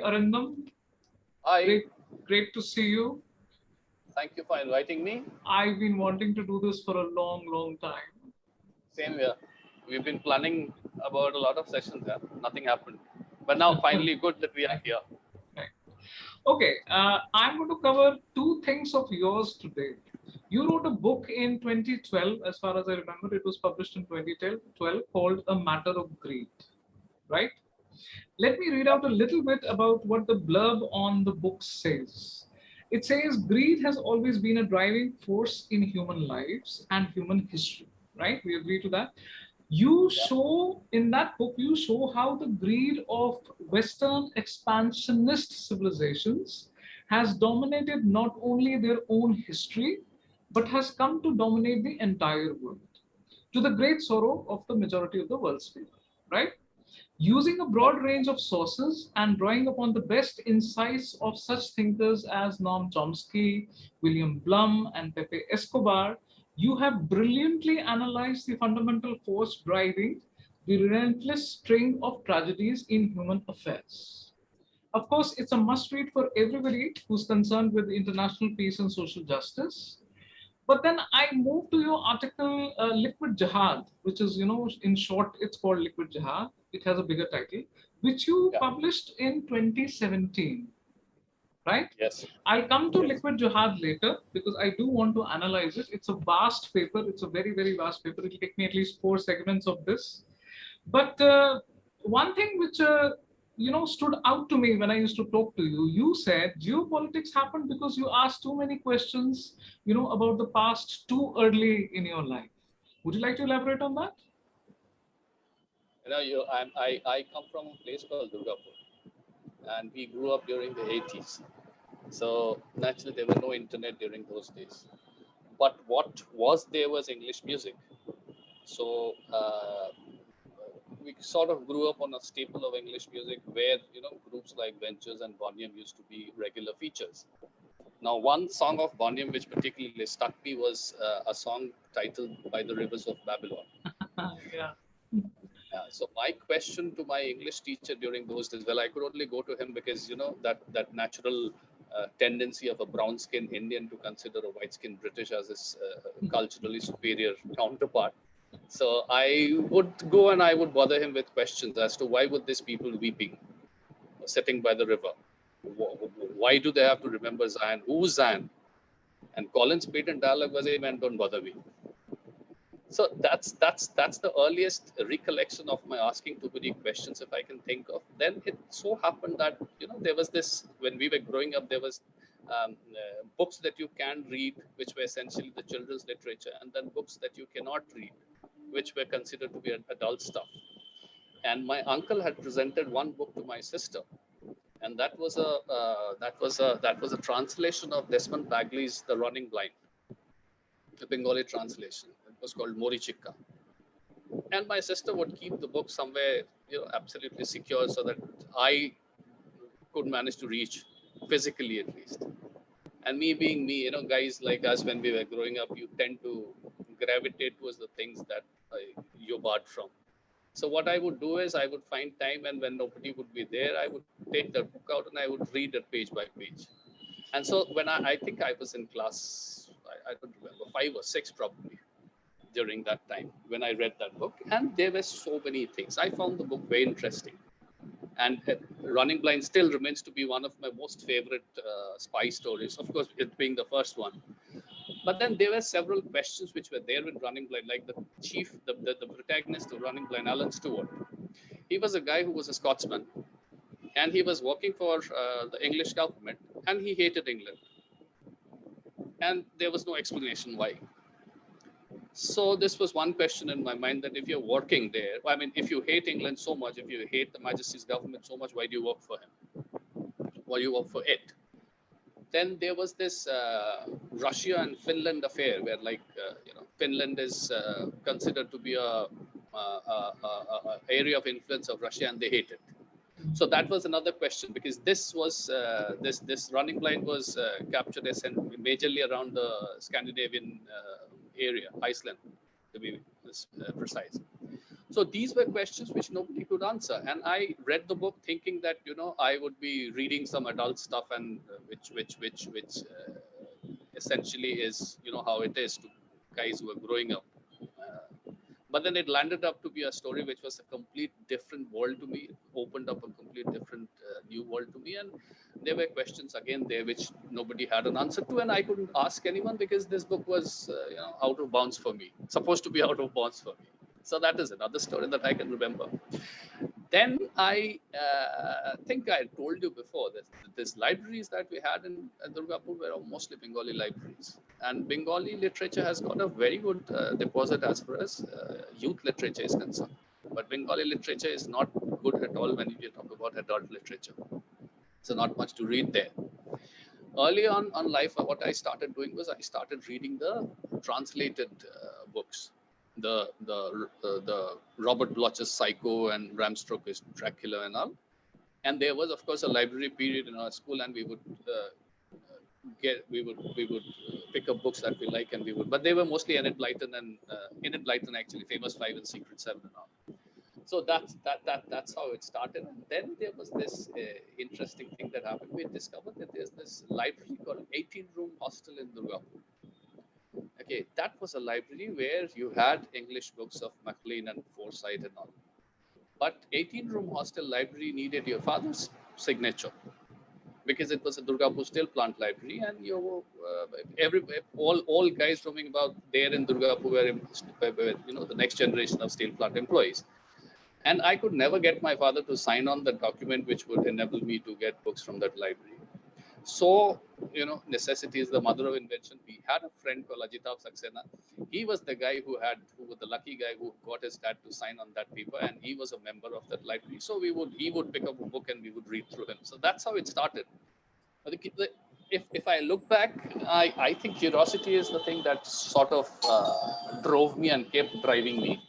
Arindam. Hi, Great to see you. thank you for inviting me. I've been wanting to do this for a long time. Same here. We've been planning about a lot of sessions here. Nothing happened. But now finally good that we are here. Right. Okay, I'm going to cover two things of yours today. You wrote a book in 2012, as far as I remember, it was published in 2012, called A Matter of Greed, right? Let me read Yeah. out a little bit about what the blurb on the book says. It says greed has always been a driving force in human lives and human history, right? We agree to that. You Yeah. show in that book, you show how the greed of Western expansionist civilizations has dominated not only their own history, but has come to dominate the entire world to the great sorrow of the majority of the world's people, right? Using a Yeah. broad range of sources and drawing upon the best insights of such thinkers as Noam Chomsky, William Blum, and Pepe Escobar, you have brilliantly analyzed the fundamental force driving the relentless string of tragedies in human affairs. Of course, it's a must read for everybody who's concerned with international peace and social justice. But then I moved to your article, Liquid Jihad, which is, in short, it's called Liquid Jihad. It has a bigger title, which you Yeah. published in 2017, right? Yes. I'll come to Yes. Liquid Jihad later because I do want to analyze it. It's a vast paper. It's a very vast paper. It'll take me at least four segments of this. But one thing which stood out to me when I used to talk to you, you said geopolitics happened because you asked too many questions, about the past too early in your life. Would you like to elaborate on that? I come from a place called Durgapur, and we grew up during the 80s. So naturally, there were no internet during those days. But what was there was English music. So we sort of grew up on a staple of English music where groups like Ventures and Bonniam used to be regular features. Now, one song of Bonniam which particularly struck me was a song titled "By the Rivers of Babylon." Yeah. So my question to my English teacher during those days, well, I could only go to him because that natural tendency of a brown-skinned Indian to consider a white-skinned British as his culturally superior counterpart. So I would go and I would bother him with questions as to why would these people weeping, sitting by the river? Why do they have to remember Zion? Who's Zion? And Colin's patent dialogue was, "Hey man, don't bother me." So that's the earliest recollection of my asking too many questions if I can think of. Then it so happened that there was this when we were growing up there was books that you can read which were essentially the children's literature, and then books that you cannot read which were considered to be adult stuff. And my uncle had presented one book to my sister, and that was a translation of Desmond Bagley's The Running Blind, the Bengali translation. It was called Mori Chikka. And my sister would keep the book somewhere, absolutely secure so that I could manage to reach physically at least. And me being me, guys like us when we were growing up, you tend to gravitate towards the things that you're barred from. So what I would do is I would find time, and when nobody would be there, I would take the book out and I would read it page by page. And so when I think I was in class, I don't remember, 5 or 6 probably, during that time when I read that book. And there were so many things. I found the book very interesting. And Running Blind still remains to be one of my most favorite spy stories, of course, it being the first one. But then there were several questions which were there in Running Blind, like the protagonist of Running Blind, Alan Stewart. He was a guy who was a Scotsman, and he was working for the English government, and he hated England. And there was no explanation why. So this was one question in my mind, that if you're working there, I mean, if you hate England so much, if you hate the Majesty's government so much, why do you work for him? Why do you work for it? Then there was this Russia and Finland affair, where Finland is considered to be a area of influence of Russia, and they hate it. So that was another question, because this was this Running Blind was captured majorly around the Scandinavian area, Iceland, to be precise. So these were questions which nobody could answer. And I read the book thinking that, I would be reading some adult stuff, and which essentially is, how it is to guys who are growing up. But then it landed up to be a story which was a complete different world to me. It opened up a complete different new world to me. And there were questions again there which nobody had an answer to. And I couldn't ask anyone because this book was, out of bounds for me, supposed to be out of bounds for me. So that is another story that I can remember. Then I think I told you before that these libraries that we had in Durgapur were mostly Bengali libraries. And Bengali literature has got a very good deposit as far as youth literature is concerned. But Bengali literature is not good at all when you talk about adult literature. So not much to read there. Early on life, what I started doing was I started reading the translated books. The Robert Bloch's Psycho and Bram Stoker's Dracula and all. And there was, of course, a library period in our school, and we would pick up books that we like, and but they were mostly Enid Blyton and Enid Blyton, actually, Famous Five and Secret Seven and all. So that's how it started. And then there was this interesting thing that happened. We discovered that there's this library called 18-room hostel in Durgapur. Okay, that was a library where you had English books of Maclean and Forsyth and all. But 18-room hostel library needed your father's signature because it was a Durgapur steel plant library, and all guys roaming about there in Durgapur were the next generation of steel plant employees. And I could never get my father to sign on the document which would enable me to get books from that library. So, necessity is the mother of invention. We had a friend called Ajitav Saxena. He was the guy who was the lucky guy who got his dad to sign on that paper, and he was a member of that library. So he would pick up a book and we would read through him. So that's how it started. If I look back, I think curiosity is the thing that sort of drove me and kept driving me.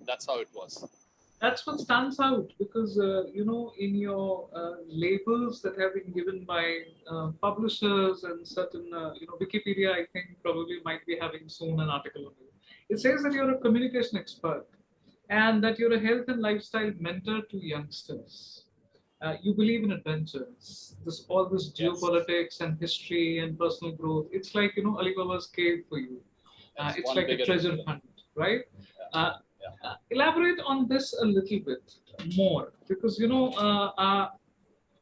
That's how it was. That's what stands out because, in your labels that have been given by publishers and certain, Wikipedia, I think probably might be having soon an article on you. It says that you're a communication expert and that you're a health and lifestyle mentor to youngsters. You believe in adventures, all this geopolitics and history and personal growth. It's like, Alibaba's cave for you. It's like a treasure hunt, right? Elaborate on this a little bit more because we are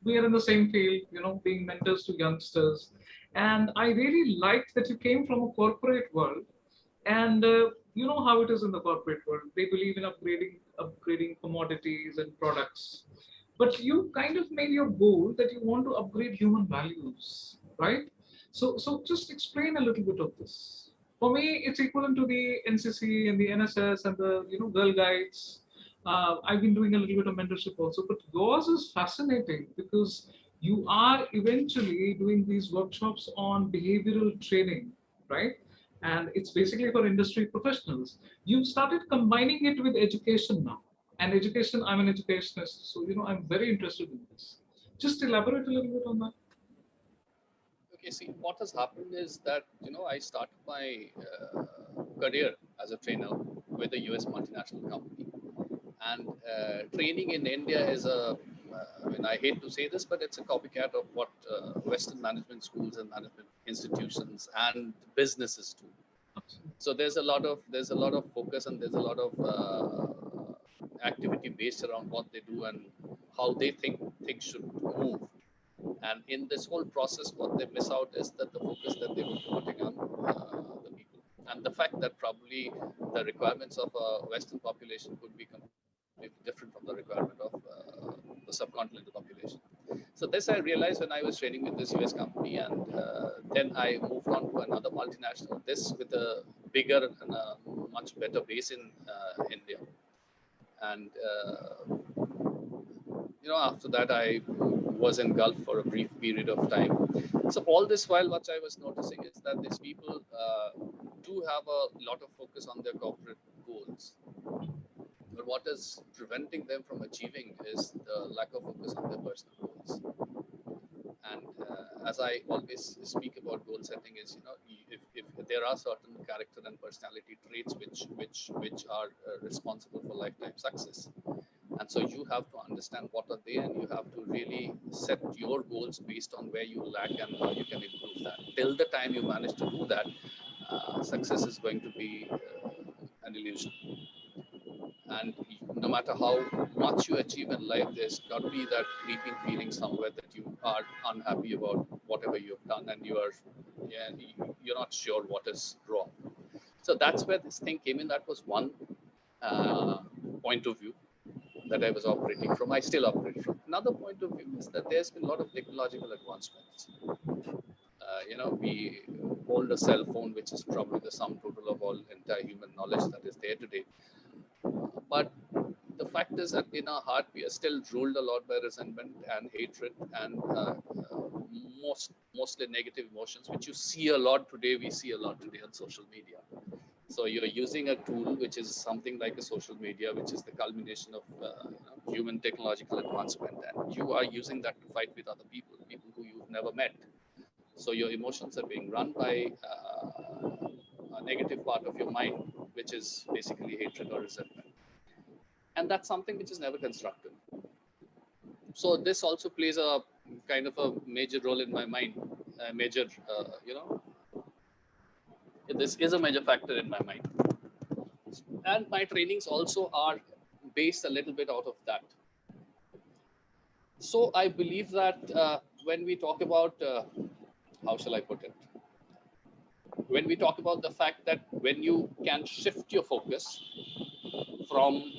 in the same field, being mentors to youngsters, and I really liked that you came from a corporate world, and you know how it is in the corporate world. They believe in upgrading commodities and products, but you kind of made your goal that you want to upgrade human values, right? So just explain a little bit of this. For me, it's equivalent to the NCC and the NSS and the Girl Guides. I've been doing a little bit of mentorship also, but yours is fascinating because you are eventually doing these workshops on behavioral training, right? And it's basically for industry professionals. You've started combining it with education now. And education, I'm an educationist, so I'm very interested in this. Just elaborate a little bit on that. Okay, see, what has happened is that, I started my career as a trainer with a US multinational company. And training in India is I hate to say this, but it's a copycat of what Western management schools and management institutions and businesses do. So there's a lot of focus, and there's a lot of activity based around what they do and how they think things should move. And in this whole process, what they miss out is that the focus that they were putting on the people, and the fact that probably the requirements of a Western population could be completely different from the requirement of the subcontinental population. So this I realized when I was training with this US company, and then I moved on to another multinational, this with a bigger and a much better base in India. And after that, I was in Gulf for a brief period of time. So all this while, what I was noticing is that these people do have a lot of focus on their corporate goals. But what is preventing them from achieving is the lack of focus on their personal goals. And as I always speak about goal setting is, if there are certain character and personality traits which are responsible for lifetime success. And so you have to understand what are they, and you have to really set your goals based on where you lack and how you can improve that. Till the time you manage to do that, success is going to be an illusion. And no matter how much you achieve in life, there's got to be that creeping feeling somewhere that you are unhappy about whatever you've done, and you're not sure what is wrong. So that's where this thing came in. That was one point of view that I was operating from. I still operate from. Another point of view is that there's been a lot of technological advancements. We hold a cell phone, which is probably the sum total of all entire human knowledge that is there today. But the fact is that in our heart, we are still ruled a lot by resentment and hatred and mostly negative emotions, which you see a lot today. We see a lot today on social media. So you're using a tool which is something like a social media, which is the culmination of human technological advancement, and you are using that to fight with other people who you've never met. So your emotions are being run by a negative part of your mind, which is basically hatred or resentment. And that's something which is never constructive. So this also plays a kind of a major role in my mind, this is a major factor in my mind. And my trainings also are based a little bit out of that. So I believe that when we talk about, how shall I put it? When we talk about the fact that when you can shift your focus from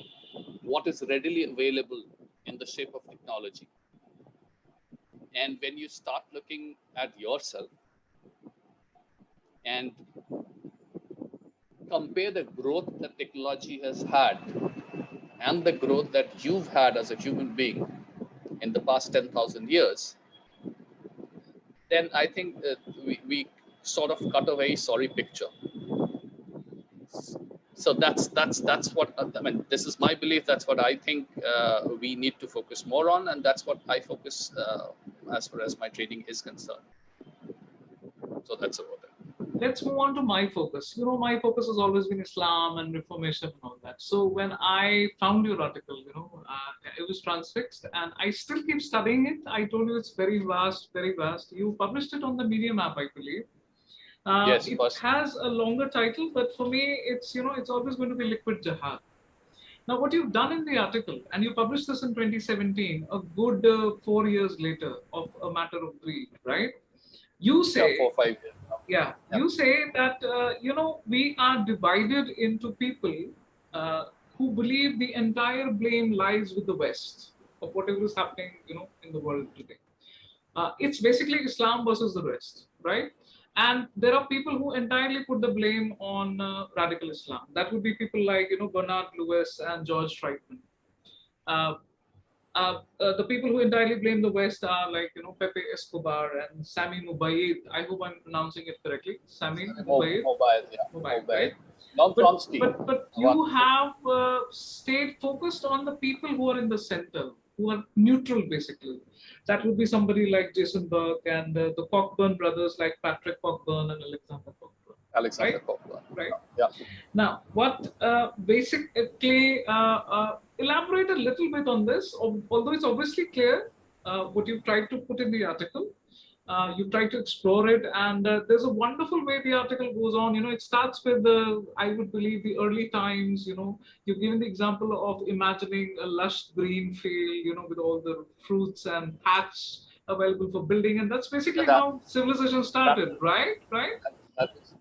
what is readily available in the shape of technology, and when you start looking at yourself and compare the growth that technology has had and the growth that you've had as a human being in the past 10,000 years, then I think that we sort of cut a very sorry picture. So that's what I mean. This is my belief. That's what I think we need to focus more on, and that's what I focus as far as my training is concerned. So that's about it. Let's move on to my focus. My focus has always been Islam and Reformation and all that. So when I found your article, it was transfixed, and I still keep studying it. I told you it's very vast, very vast. You published it on the Medium app, I believe. Yes, it has a longer title, but for me, it's always going to be Liquid Jihad. Now, what you've done in the article, and you published this in 2017, a good 4 years later, of A Matter of Greed, right? You say, 4 or 5 years. Yeah, you say that we are divided into people who believe the entire blame lies with the West of whatever is happening, in the world today. It's basically Islam versus the West, right? And there are people who entirely put the blame on radical Islam. That would be people like Bernard Lewis and George Friedman. The people who entirely blame the West are like Pepe Escobar and Sami Mubayid. I hope I'm pronouncing it correctly. Sami Mubayid. Mobile, right? But you have stayed focused on the people who are in the center, who are neutral basically. That would be somebody like Jason Burke and the Cockburn brothers like Patrick Cockburn and Alexander Cockburn. Cockburn. Right. Yeah. Now, what basically elaborate a little bit on this, although it's obviously clear what you tried to put in the article. You try to explore it, and there's a wonderful way the article goes on. It starts with I would believe, the early times. You've given the example of imagining a lush green field, with all the fruits and paths available for building, and that's basically how civilization started, right?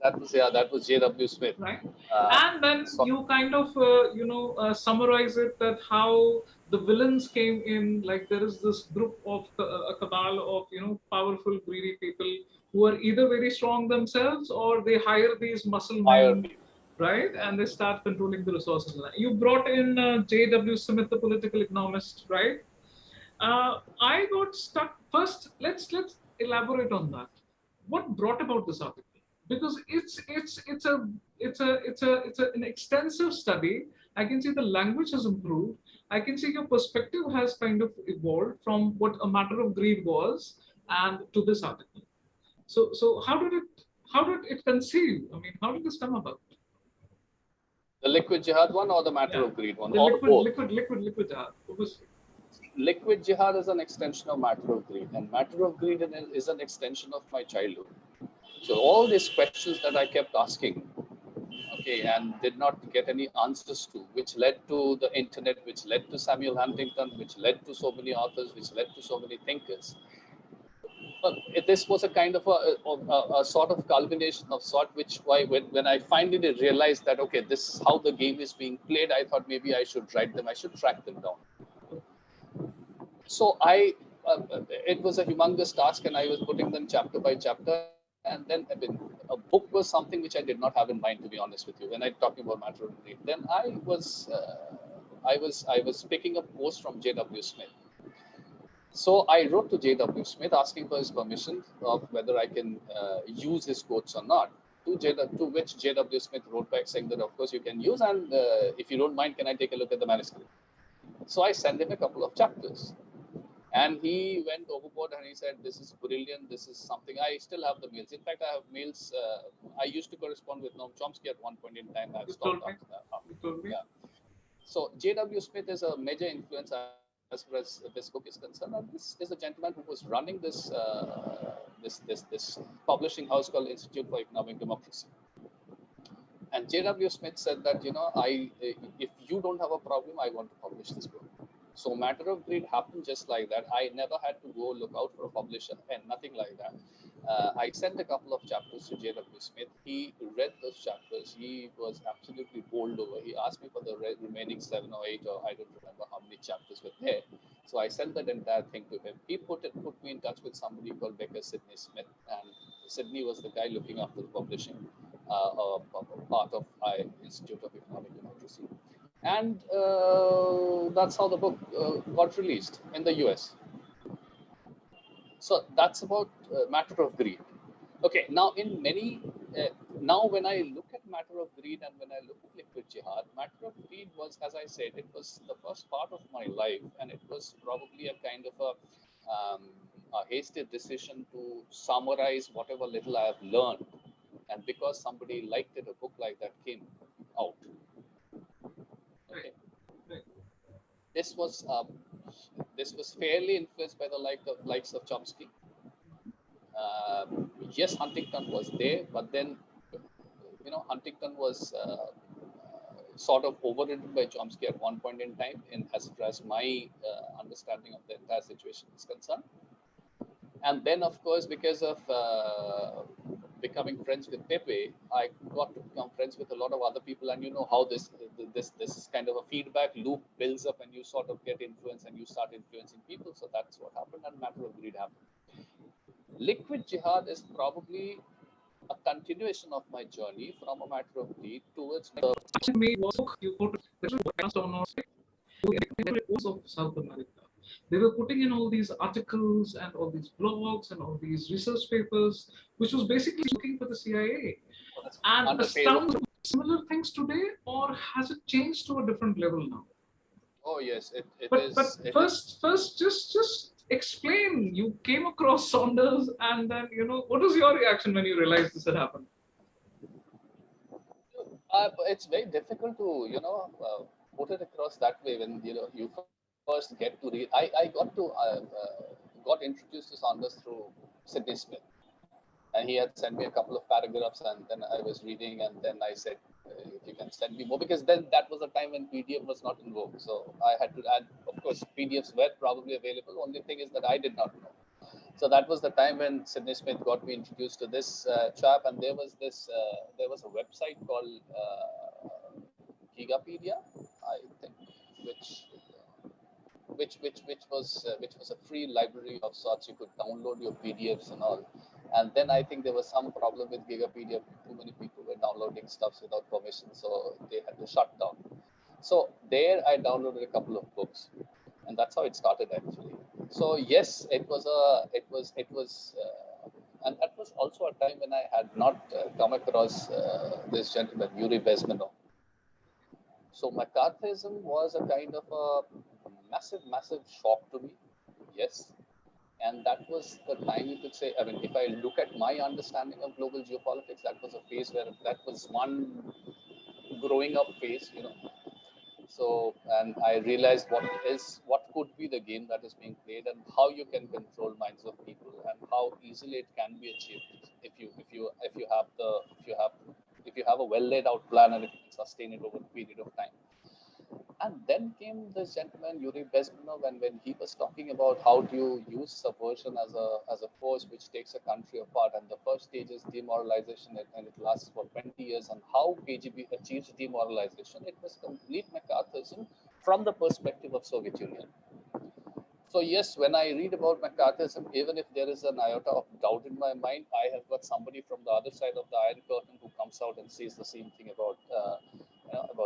That was J.W. Smith, right? And then you kind of summarize it, that how the villains came in. Like there is this group of a cabal of powerful, greedy people who are either very strong themselves or they hire these muscle men, right? And they start controlling the resources. You brought in J.W. Smith, the political economist, right? I got stuck. First, let's elaborate on that. What brought about this article? Because it's an extensive study. I can see the language has improved. I can see your perspective has kind of evolved from what A Matter of Greed was and to this article. So how did it conceive? I mean, how did this come about? The liquid jihad one or the matter Yeah, of greed one, the or both? liquid jihad, obviously. Liquid jihad is an extension of matter of greed, and matter of greed is an extension of my childhood. So all these questions that I kept asking, okay, and did not get any answers to, which led to the internet, which led to Samuel Huntington, which led to so many authors, which led to so many thinkers. Well, this was a kind of a sort of culmination of sort, which why when I finally realized that, okay, this is how the game is being played, I thought maybe I should write them, I should track them down. So it was a humongous task, and I was putting them chapter by chapter. And then, I mean, a book was something which I did not have in mind, to be honest with you. When I talking about matter of greed, then I was picking up posts from J.W. Smith. So I wrote to J.W. Smith asking for his permission of whether I can use his quotes or not. To which J.W. Smith wrote back saying that of course you can use, and if you don't mind, can I take a look at the manuscript? So I sent him a couple of chapters. And he went overboard and he said, this is brilliant. This is something. I still have the mails. In fact, I have mails. I used to correspond with Noam Chomsky at one point in time. I've stopped. You told me. Yeah. So J.W. Smith is a major influence as far as this book is concerned. And this is a gentleman who was running this publishing house called Institute for Economic Democracy. And J.W. Smith said that, if you don't have a problem, I want to publish this book. So matter of greed happened just like that. I never had to go look out for a publisher and nothing like that. I sent a couple of chapters to J.W. Smith. He read those chapters. He was absolutely bowled over. He asked me for the remaining 7 or 8, or I don't remember how many chapters were there. So I sent that entire thing to him. He put me in touch with somebody called Becker Sidney Smith, and Sidney was the guy looking after the publishing part of Institute of Economic Democracy. And that's how the book got released in the US. So that's about matter of greed. Okay, now now when I look at matter of greed and when I look at liquid jihad, matter of greed was, as I said, it was the first part of my life, and it was probably a kind of a hasty decision to summarize whatever little I have learned. And because somebody liked it, a book like that came out. Okay. This was fairly influenced by the likes of Chomsky. Yes, Huntington was there, but then Huntington was sort of overridden by Chomsky at one point in time, as far as my understanding of the entire situation is concerned. And then, of course, because of becoming friends with Pepe, I got to become friends with a lot of other people, and you know how this kind of a feedback loop builds up, and you sort of get influence, and you start influencing people. So that's what happened, and matter of greed happened. Liquid jihad is probably a continuation of my journey from a matter of greed towards the of South America. They were putting in all these articles and all these blogs and all these research papers, which was basically looking for the CIA. And astounding similar things today, or has it changed to a different level now? Oh yes, But first, just explain. You came across Saunders, and then what was your reaction when you realized this had happened? It's very difficult to put it across that way when you first get to read. I got introduced to Saunders through Sidney Smith, and he had sent me a couple of paragraphs, and then I was reading, and then I said, if you can send me more, because then that was a time when PDF was not in vogue, so I had to add. Of course, PDFs were probably available. Only thing is that I did not know. So that was the time when Sidney Smith got me introduced to this chap, and there was a website called Gigapedia, I think, which was a free library of sorts. You could download your PDFs and all. And then I think there was some problem with Gigapedia. Too many people were downloading stuff without permission, so they had to shut down. So there I downloaded a couple of books, and that's how it started actually. So yes, it was, and that was also a time when I had not come across this gentleman, Yuri Bezmenov. So McCarthyism was a kind of a massive shock to me. Yes, And that was the time you could say, I mean, if I look at my understanding of global geopolitics, that was a phase where that was one growing up phase, So, and I realized what could be the game that is being played and how you can control minds of people and how easily it can be achieved if you have a well laid out plan and if you can sustain it over a period of time. And then came this gentleman, Yuri Bezmenov, and when he was talking about how do you use subversion as a force which takes a country apart, and the first stage is demoralization, and it lasts for 20 years, and how KGB achieves demoralization, it was complete McCarthyism from the perspective of Soviet Union. So yes, when I read about McCarthyism, even if there is an iota of doubt in my mind, I have got somebody from the other side of the Iron Curtain who comes out and says the same thing about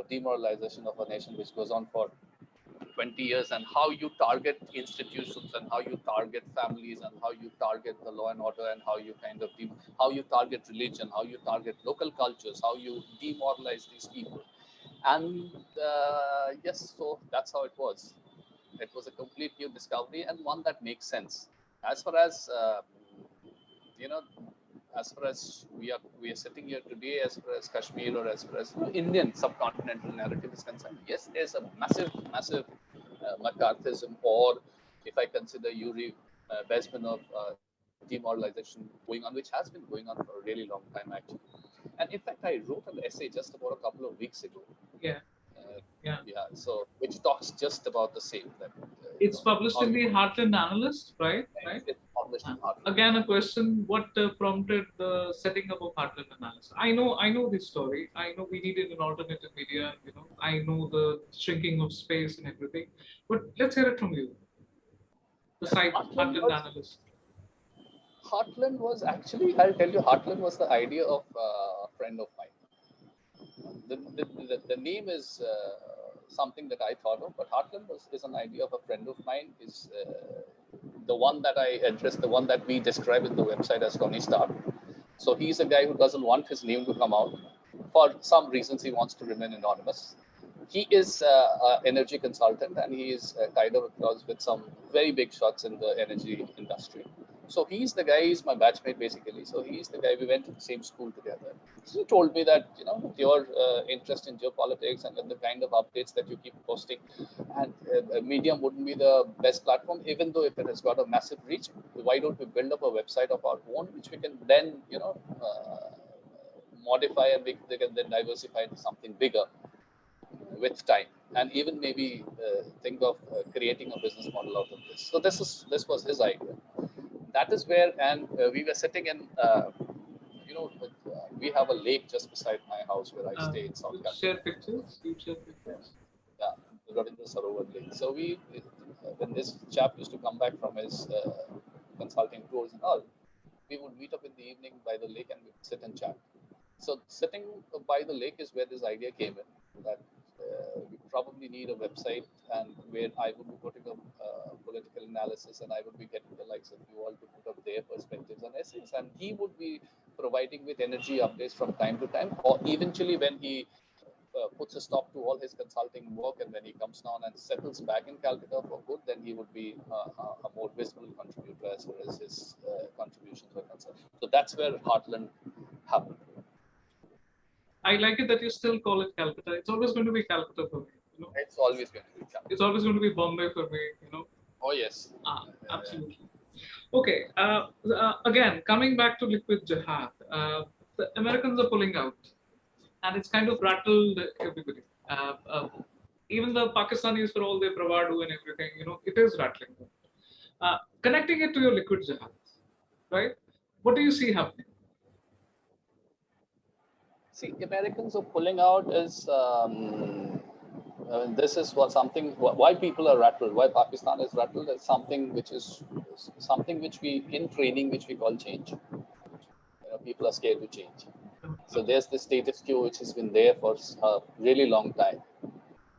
demoralization of a nation, which goes on for 20 years, and how you target institutions and how you target families and how you target the law and order and how you how you target religion, how you target local cultures, how you demoralize these people. And yes, so that's how it was. It was a complete new discovery and one that makes sense. As far as you know, as far as we are sitting here today, as far as Kashmir or as far as Indian subcontinental narrative is concerned, yes, there's a massive McCarthyism, or if I consider Yuri Bezmenov demoralization going on, which has been going on for a really long time actually. And in fact, I wrote an essay just about a couple of weeks ago. Yeah. Yeah. Yeah. So which talks just about the same. That it's published in the Heartland Analyst, right? Right. it's published in Heartland. Again, a question: what prompted the setting up of Heartland Analyst? I know this story. I know we needed an alternative media. I know the shrinking of space and everything. But let's hear it from you. The site Heartland Analyst. Heartland was actually, I'll tell you, Heartland was the idea of a friend of mine. The name is something that I thought of, but Heartland is an idea of a friend of mine. Is the one that I addressed, the one that we describe in the website as Tony Stark. So he's a guy who doesn't want his name to come out. For some reasons, he wants to remain anonymous. He is an energy consultant, and he is tied up with some very big shots in the energy industry. So he's the guy, he's my batchmate basically. So he's the guy, we went to the same school together. He told me that, with your interest in geopolitics and with the kind of updates that you keep posting, and Medium wouldn't be the best platform, even though if it has got a massive reach, why don't we build up a website of our own, which we can then, modify and we can then diversify into something bigger with time, and even maybe think of creating a business model out of this. So this was his idea. That is where, and we were sitting in, we have a lake just beside my house where I stay in South Carolina. Share pictures. You share pictures. Yeah, the Rabindra Sarovar Lake. So when this chap used to come back from his consulting tours and all, we would meet up in the evening by the lake and we would sit and chat. So sitting by the lake is where this idea came in, that we probably need a website and where I would be putting up political analysis and I would be getting the likes of you all to put up their perspectives and essays, and he would be providing with energy updates from time to time, or eventually when he puts a stop to all his consulting work and when he comes down and settles back in Calcutta for good, then he would be a more visible contributor as far as his contributions were concerned. So that's where Heartland happened. I like it that you still call it Calcutta. It's always going to be Calcutta for me. It's always going to be Calcutta. It's always going to be Bombay for me. Oh yes. Absolutely. Okay. Again, coming back to liquid jihad, the Americans are pulling out, and it's kind of rattled everybody. Even the Pakistanis, for all their bravado and everything, it is rattling them. Connecting it to your liquid jihad, right? What do you see happening? See, Americans are pulling out is this is why people are rattled, why Pakistan is rattled is something which we in training which we call change. People are scared to change. So there's the status quo which has been there for a really long time,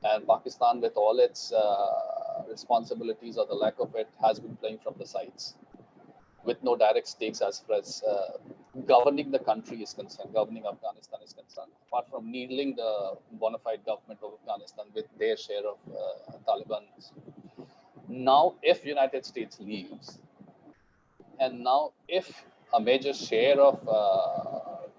and Pakistan, with all its responsibilities or the lack of it, has been playing from the sides with no direct stakes as far as governing the country is concerned, governing Afghanistan is concerned, apart from needling the bona fide government of Afghanistan with their share of Taliban. Now, if United States leaves, And now, if a major share of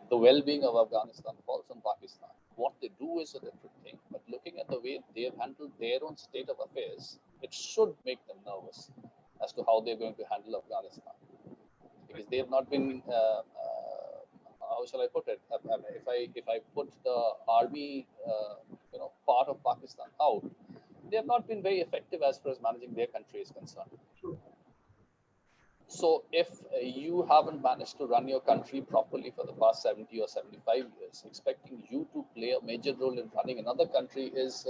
the well-being of Afghanistan falls on Pakistan, what they do is a different thing. But looking at the way they have handled their own state of affairs, it should make them nervous as to how they're going to handle Afghanistan, because they have not been. How shall I put it? If I put the army, part of Pakistan out, they have not been very effective as far as managing their country is concerned. So if you haven't managed to run your country properly for the past 70 or 75 years, expecting you to play a major role in running another country is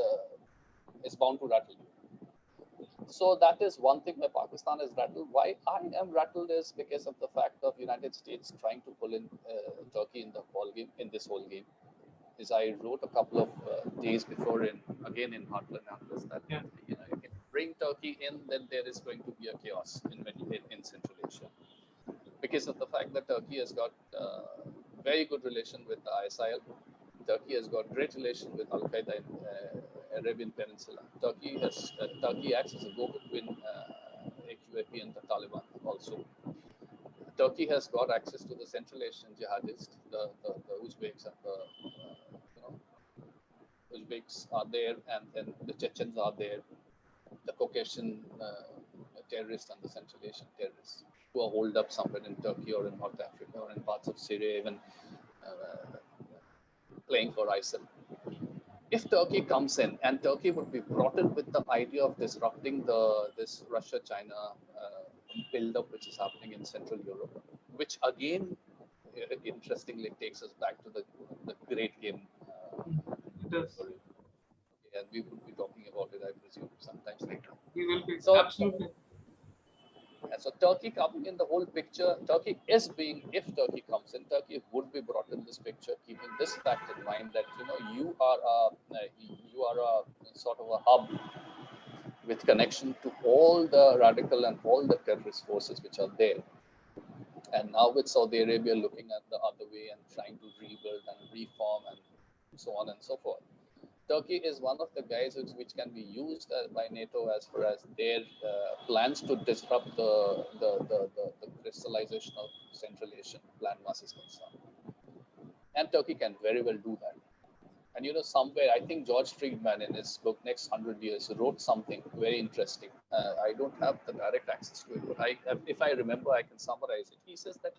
bound to rattle you. So that is one thing where Pakistan is rattled. Why I am rattled is because of the fact of United States trying to pull in Turkey in the ball game, in this whole game. Is I wrote a couple of days before in Heartland that if you bring Turkey in, then there is going to be a chaos in Central Asia, because of the fact that Turkey has got very good relation with the ISIL. Turkey has got great relation with Al Qaeda in Arabian Peninsula. Turkey acts as a go-between AQAP and the Taliban also. Turkey has got access to the Central Asian jihadists, the Uzbeks and the Uzbeks are there, and then the Chechens are there, the Caucasian terrorists and the Central Asian terrorists who are holed up somewhere in Turkey or in North Africa or in parts of Syria, even playing for ISIL. If Turkey comes in, and Turkey would be brought in with the idea of disrupting this Russia-China build-up which is happening in Central Europe, which again, interestingly, takes us back to the great game. Sorry. And we would be talking about it, I presume, sometimes later. We will be, absolutely. So Turkey coming in the whole picture, if Turkey comes in, Turkey would be brought in this picture, keeping this fact in mind that you are a sort of a hub with connection to all the radical and all the terrorist forces which are there. And now with Saudi Arabia looking at the other way and trying to rebuild and reform and so on and so forth, Turkey is one of the guys which can be used by NATO as far as their plans to disrupt the crystallization of Central Asian landmass is concerned. And Turkey can very well do that. And somewhere, I think George Friedman in his book Next 100 Years wrote something very interesting. I don't have the direct access to it, but if I remember, I can summarize it. He says that,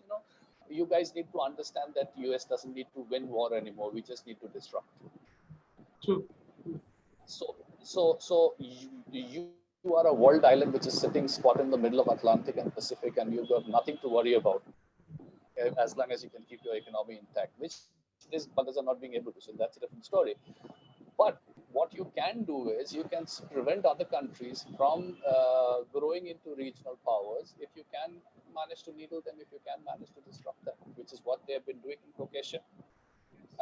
you guys need to understand that US doesn't need to win war anymore. We just need to disrupt. True. So you are a world island which is sitting spot in the middle of Atlantic and Pacific, and you've got nothing to worry about as long as you can keep your economy intact, which these buggers are not being able to. So that's a different story. But what you can do is you can prevent other countries from growing into regional powers if you can manage to needle them, if you can manage to disrupt them, which is what they have been doing in Caucasia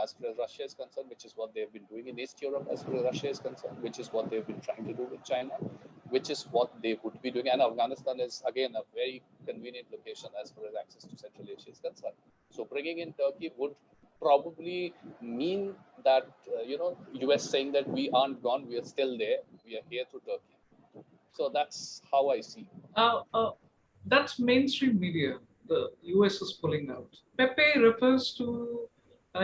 as far as Russia is concerned, which is what they've been doing in East Europe as far as Russia is concerned, which is what they've been trying to do with China, which is what they would be doing. And Afghanistan is, again, a very convenient location as far as access to Central Asia is concerned. So bringing in Turkey would probably mean that, US saying that we aren't gone, we are still there, we are here through Turkey. So that's how I see it. That's mainstream media. The US is pulling out. Pepe refers to,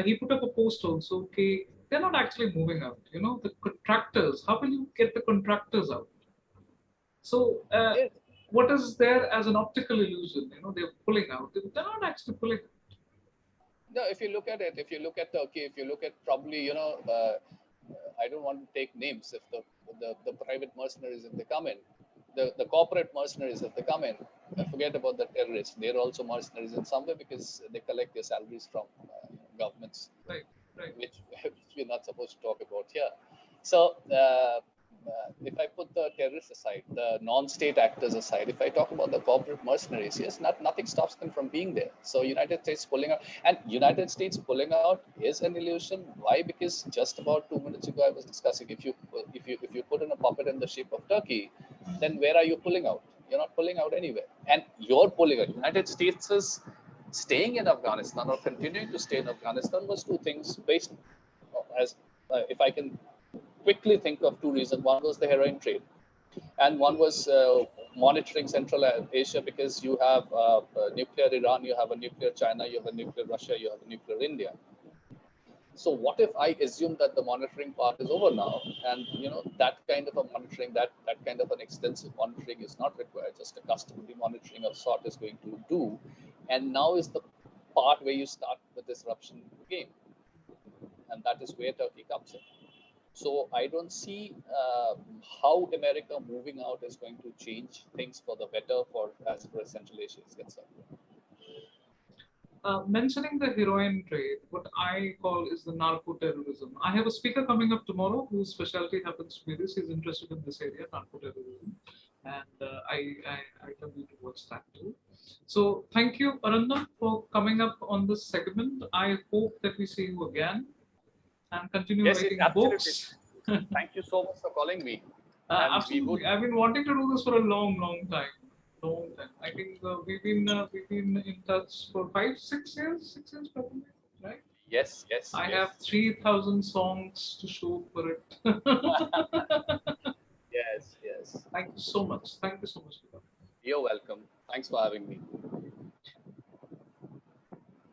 he put up a post also, okay, they're not actually moving out. The contractors, how will you get the contractors out? So what is there as an optical illusion? They're pulling out. They're not actually pulling out. No, if you look at it, if you look at Turkey, if you look at probably, I don't want to take names. If the private mercenaries, if they come in, the corporate mercenaries, if they come in, forget about the terrorists. They're also mercenaries in some way because they collect their salaries from governments, right. Which we're not supposed to talk about here. So if I put the terrorists aside, the non-state actors aside, if I talk about the corporate mercenaries, yes, nothing stops them from being there. So United States pulling out, and United States pulling out is an illusion. Why? Because just about 2 minutes ago I was discussing, if you put in a puppet in the shape of Turkey, then where are you pulling out? You're not pulling out anywhere, and you're pulling out. United States is staying in Afghanistan or continuing to stay in Afghanistan was two things based as if I can quickly think of two reasons. One was the heroin trade, and one was monitoring Central Asia because you have nuclear Iran, you have a nuclear China, you have a nuclear Russia, you have a nuclear India. So what if I assume that the monitoring part is over now, and that kind of a monitoring, that kind of an extensive monitoring is not required, just a customary monitoring of sort is going to do, and now is the part where you start the disruption game, and that is where Turkey comes in. So I don't see how America moving out is going to change things for the better for as far as Central Asia is concerned. Mentioning the heroin trade, what I call is the narco-terrorism. I have a speaker coming up tomorrow whose specialty happens to be this. He's interested in this area, narco-terrorism. And I tell you to watch that too. So thank you, Arindam, for coming up on this segment. I hope that we see you again and continue writing books. Thank you so much for calling me. Absolutely. I've been wanting to do this for a long time. I think we've been in touch for 6 years, 6 years probably, right? Yes. I have 3,000 songs to show for it. Yes. Thank you so much. Thank you so much. You're welcome. Thanks for having me.